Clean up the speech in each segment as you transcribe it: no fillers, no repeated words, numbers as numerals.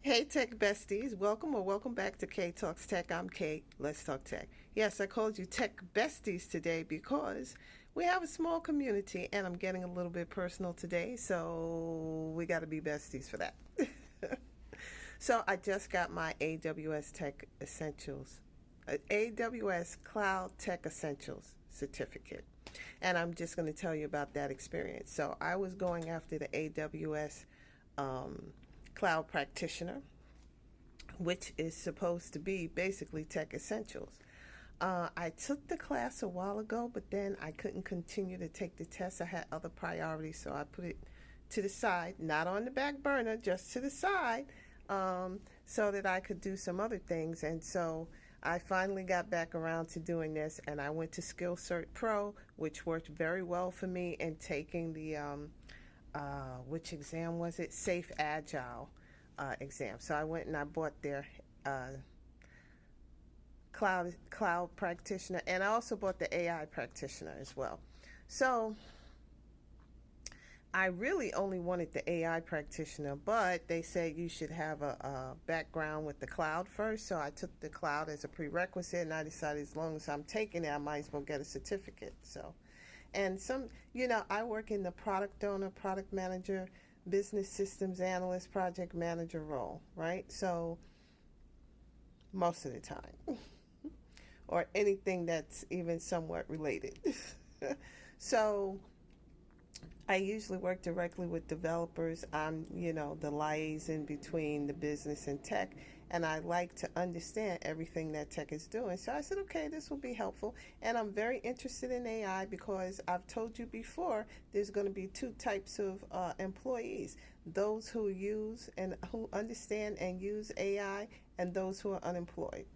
Hey, tech besties. Welcome back to K Talks Tech. I'm Kate. Let's talk tech. Yes, I called you tech besties today because we have a small community and I'm getting a little bit personal today, so we got to be besties for that. So I just got my AWS Tech Essentials, AWS Cloud Tech Essentials certificate. And I'm just going to tell you about that experience. So I was going after the AWS Cloud Practitioner, which is supposed to be basically tech essentials. I took the class a while ago, but then I couldn't continue to take the test. I had other priorities, so I put it to the side, not on the back burner, just to the side, so that I could do some other things. And so I finally got back around to doing this, and I went to Skill Cert Pro, which worked very well for me in taking the which exam was it? Safe Agile exam. So I went and I bought their cloud practitioner, and I also bought the AI practitioner as well. So I really only wanted the AI practitioner, but they said you should have a background with the cloud first. So I took the cloud as a prerequisite, and I decided as long as I'm taking it, I might as well get a certificate. So, and I work in the product owner, product manager, business systems analyst, project manager role, right? So most of the time, or anything that's even somewhat related. So I usually work directly with developers. I'm, the liaison between the business and tech, and I like to understand everything that tech is doing. So I said, okay, this will be helpful. And I'm very interested in AI because I've told you before there's going to be two types of employees: those who use and who understand and use AI, and those who are unemployed.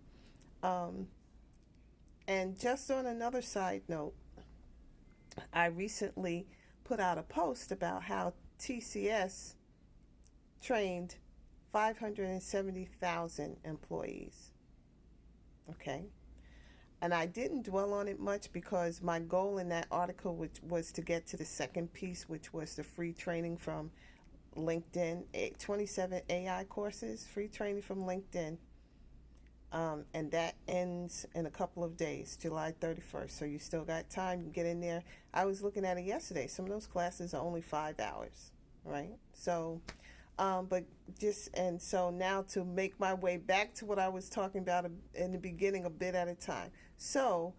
Um, and just on another side note, I recently put out a post about how TCS trained 570,000 employees. Okay. And I didn't dwell on it much because my goal in that article was to get to the second piece, which was the free training from LinkedIn, 27 AI courses, free training from LinkedIn. And that ends in a couple of days, July 31st. So you still got time to get in there. I was looking at it yesterday. Some of those classes are only 5 hours, right? So, but and so now to make my way back to what I was talking about in the beginning, a bit at a time. So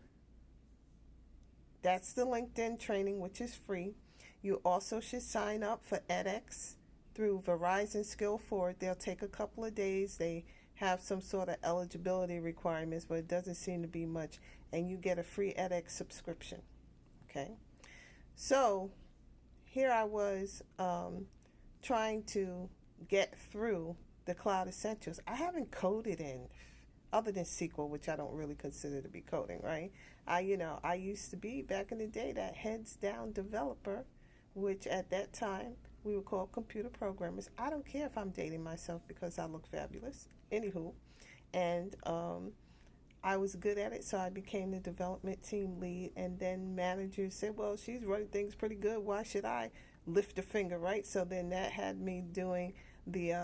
that's the LinkedIn training, which is free. You also should sign up for EDx through Verizon Skill Forward. They'll take a couple of days. They have some sort of eligibility requirements, but it doesn't seem to be much. And you get a free edX subscription. Okay. So here I was trying to get through the Cloud Essentials. I haven't coded in other than SQL, which I don't really consider to be coding, right? I used to be back in the day that heads down developer, which at that time we were called computer programmers. I don't care if I'm dating myself because I look fabulous. Anywho, and I was good at it, so I became the development team lead. And then managers said, well, she's running things pretty good. Why should I lift a finger, right? So then that had me doing the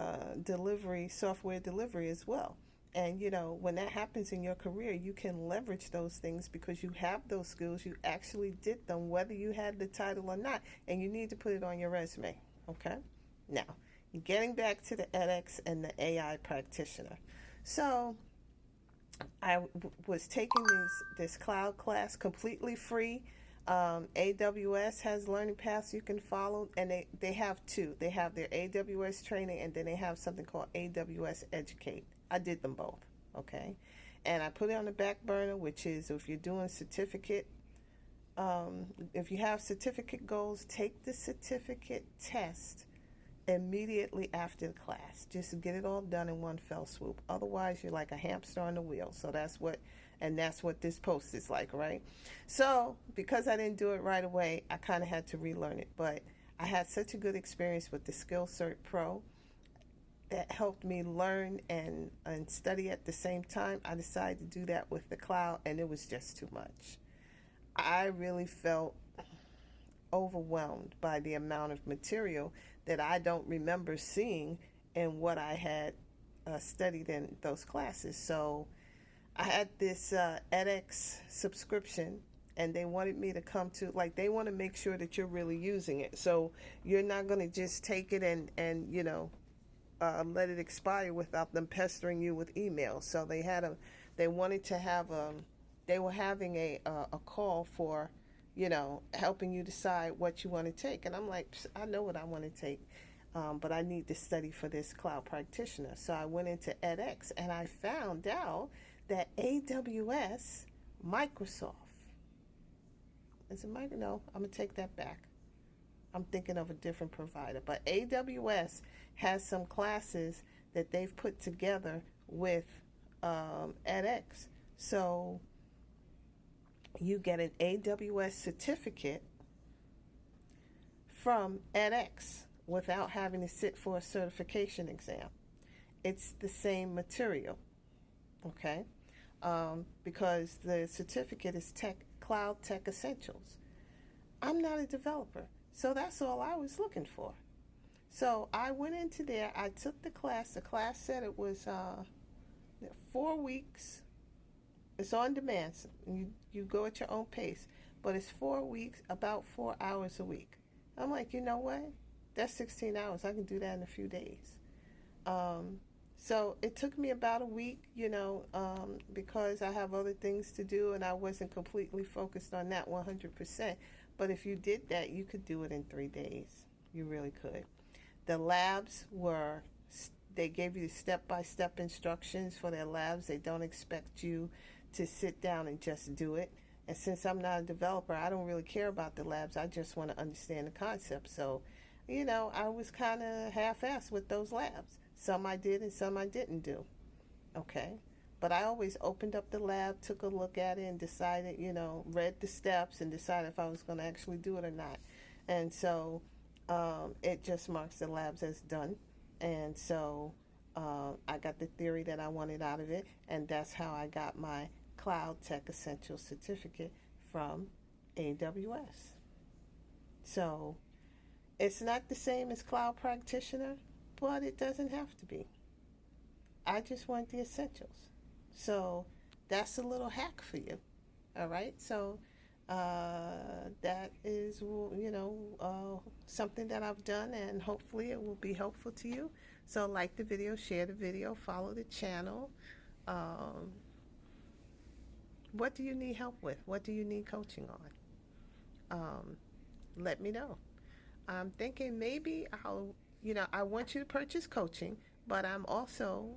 software delivery as well. And when that happens in your career, you can leverage those things because you have those skills. You actually did them, whether you had the title or not, and you need to put it on your resume. Okay? Now, getting back to the edX and the AI practitioner. So, was taking this cloud class completely free. AWS has learning paths you can follow, and they have two. They have their AWS training, and then they have something called AWS Educate. I did them both, okay? And I put it on the back burner, which is if you're doing certificate, if you have certificate goals, take the certificate test immediately after the class. Just get it all done in one fell swoop. Otherwise, you're like a hamster on the wheel. So that's what this post is like, right? So because I didn't do it right away, I kind of had to relearn it. But I had such a good experience with the Skill Cert Pro that helped me learn and study at the same time. I decided to do that with the cloud, and it was just too much. I really felt overwhelmed by the amount of material that I don't remember seeing in what I had studied in those classes. So I had this edX subscription, and they wanted me to come to, like, they want to make sure that you're really using it. So you're not going to just take it and let it expire without them pestering you with emails. So they wanted to have they were having a call for, helping you decide what you want to take. And I'm like, I know what I want to take. But I need to study for this cloud practitioner. So I went into edX and I found out that AWS, Microsoft, is it Microsoft? No, I'm going to take that back. I'm thinking of a different provider. But AWS has some classes that they've put together with edX. So you get an AWS certificate from edX without having to sit for a certification exam. It's the same material, okay? Because the certificate is Cloud Tech Essentials. I'm not a developer, so that's all I was looking for. So I went into there, I took the class. The class said it was 4 weeks. It's on demand. So you go at your own pace, but it's 4 weeks, about 4 hours a week. I'm like, you know what? That's 16 hours. I can do that in a few days. So it took me about a week, because I have other things to do and I wasn't completely focused on that 100%. But if you did that, you could do it in 3 days. You really could. The labs they gave you step-by-step instructions for their labs. They don't expect you to sit down and just do it. And since I'm not a developer, I don't really care about the labs. I just want to understand the concept. So, I was kind of half-assed with those labs. Some I did and some I didn't do. Okay. But I always opened up the lab, took a look at it, and decided, read the steps and decided if I was going to actually do it or not. And so it just marks the labs as done. And so I got the theory that I wanted out of it, and that's how I got my Cloud Tech Essentials certificate from AWS. So it's not the same as Cloud Practitioner, but it doesn't have to be. I just want the essentials. So that's a little hack for you. All right. So that is, something that I've done, and hopefully it will be helpful to you. So like the video, share the video, follow the channel. What do you need help with? What do you need coaching on? Let me know. I'm thinking maybe I want you to purchase coaching, but I'm also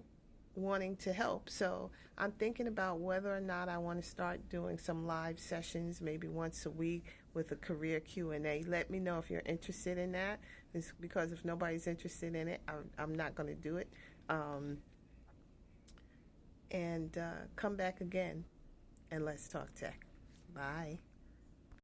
wanting to help. So I'm thinking about whether or not I want to start doing some live sessions, maybe once a week with a career Q&A. Let me know if you're interested in that. It's because if nobody's interested in it, I'm not going to do it. And come back again and let's talk tech. Bye.